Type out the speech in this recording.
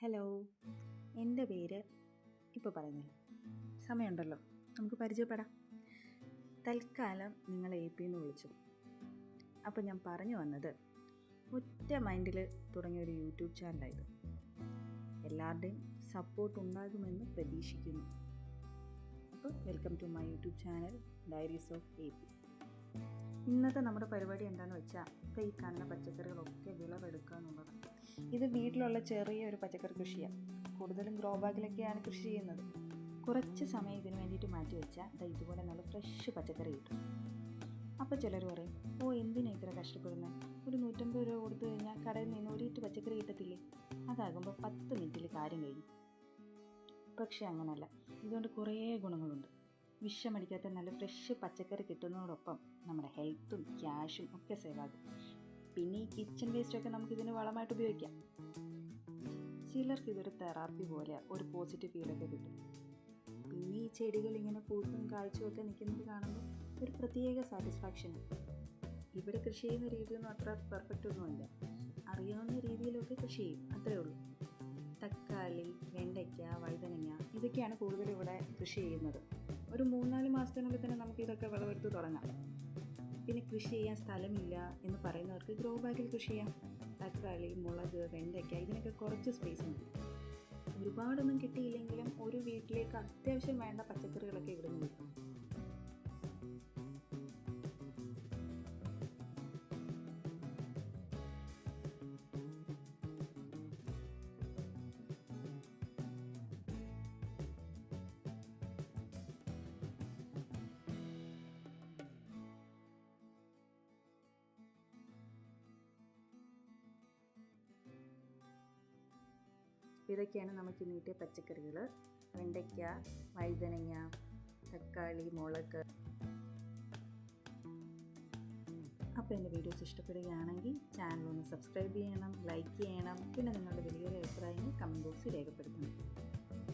Hello, എൻ്റെ പേര് ഇപ്പോൾ പറയുന്നില്ല, സമയമുണ്ടല്ലോ, നമുക്ക് പരിചയപ്പെടാം. തൽക്കാലം നിങ്ങൾ AP എന്ന് വിളിച്ചു. അപ്പോൾ ഞാൻ പറഞ്ഞു വന്നത്, ഒറ്റ മൈൻഡിൽ തുടങ്ങിയ ഒരു യൂട്യൂബ് ചാനലായത്. എല്ലാവരുടെയും സപ്പോർട്ട് ഉണ്ടാകുമെന്ന് പ്രതീക്ഷിക്കുന്നു. അപ്പോൾ welcome to my YouTube channel diaries of AP. ഇന്നത്തെ നമ്മുടെ പരിപാടി എന്താണെന്ന് വെച്ചാൽ, ഈ കാണുന്ന പച്ചക്കറികളൊക്കെ വിളവെടുക്കുക എന്നുള്ളതാണ്. ഇത് വീട്ടിലുള്ള ചെറിയൊരു പച്ചക്കറി കൃഷിയാണ്. കൂടുതലും ഗ്രോ ബാഗിലൊക്കെയാണ് കൃഷി ചെയ്യുന്നത്. കുറച്ച് സമയം ഇതിന് വേണ്ടിയിട്ട് മാറ്റി വെച്ചാൽ ഇതുപോലെ നല്ല ഫ്രഷ് പച്ചക്കറി കിട്ടും. അപ്പോൾ ചിലർ പറയും, എന്തിനാ ഇത്ര കഷ്ടപ്പെടുന്നത്? ഒരു 150 രൂപ കൊടുത്തു കഴിഞ്ഞാൽ കടയിൽ നിന്ന് ഒരു ഇറ്റ് പച്ചക്കറി കിട്ടത്തില്ലേ? അതാകുമ്പോൾ 10 മിനിറ്റിൽ കാര്യം കഴിഞ്ഞു. പക്ഷേ അങ്ങനല്ല. ഇതുകൊണ്ട് കുറേ ഗുണങ്ങളുണ്ട്. വിഷമടിക്കാത്ത നല്ല ഫ്രഷ് പച്ചക്കറി കിട്ടുന്നതോടൊപ്പം നമ്മുടെ ഹെൽത്തും ക്യാഷും ഒക്കെ സേവ് ആകും. പിന്നെ ഈ കിച്ചൺ വേസ്റ്റൊക്കെ നമുക്കിതിന് വളമായിട്ട് ഉപയോഗിക്കാം. ചിലർക്ക് ഇതൊരു തെറാപ്പി പോലെ ഒരു പോസിറ്റീവ് ഫീലൊക്കെ കിട്ടും. പിന്നെ ഈ ചെടികൾ ഇങ്ങനെ പൂത്തും കായ്ച്ചും ഒക്കെ നിൽക്കുന്നത് കാണുമ്പോൾ ഒരു പ്രത്യേക സാറ്റിസ്ഫാക്ഷനാണ്. ഇവിടെ കൃഷി ചെയ്യുന്ന രീതിയൊന്നും അത്ര പെർഫെക്റ്റ് ഒന്നുമല്ല. അറിയാവുന്ന രീതിയിലൊക്കെ കൃഷി ചെയ്യും, അത്രയേ ഉള്ളൂ. തക്കാളി, വെണ്ടയ്ക്ക, വഴുതനങ്ങ ഇതൊക്കെയാണ് കൂടുതലും ഇവിടെ കൃഷി ചെയ്യുന്നത്. ഒരു 3-4 മാസത്തിനുള്ളിൽ തന്നെ നമുക്ക് ഇതൊക്കെ വിളവെടുത്ത് തുടങ്ങാം. പിന്നെ കൃഷി ചെയ്യാൻ സ്ഥലമില്ല എന്ന് പറയുന്നവർക്ക് ഗ്രോ ബാഗിൽ കൃഷി ചെയ്യാം. തക്കാളി, മുളക്, വെണ്ടയ്ക്ക ഇതിനൊക്കെ കുറച്ച് സ്പേസ് മതി. ഒരുപാടൊന്നും കിട്ടിയില്ലെങ്കിലും ഒരു വീട്ടിലേക്ക് അത്യാവശ്യം വേണ്ട പച്ചക്കറികളൊക്കെ ഇവിടെ നിന്ന് കിട്ടും. ഇതൊക്കെയാണ് നമുക്ക് നീട്ടിയ പച്ചക്കറികൾ: വെണ്ടയ്ക്ക, വഴുതനങ്ങ, തക്കാളി, മുളക്. അപ്പോൾ എൻ്റെ വീഡിയോസ് ഇഷ്ടപ്പെടുകയാണെങ്കിൽ ചാനൽ ഒന്ന് സബ്സ്ക്രൈബ് ചെയ്യണം, ലൈക്ക് ചെയ്യണം. പിന്നെ നിങ്ങളുടെ വലിയൊരു അഭിപ്രായങ്ങൾ കമൻറ്റ് ബോക്സിൽ രേഖപ്പെടുത്തണം.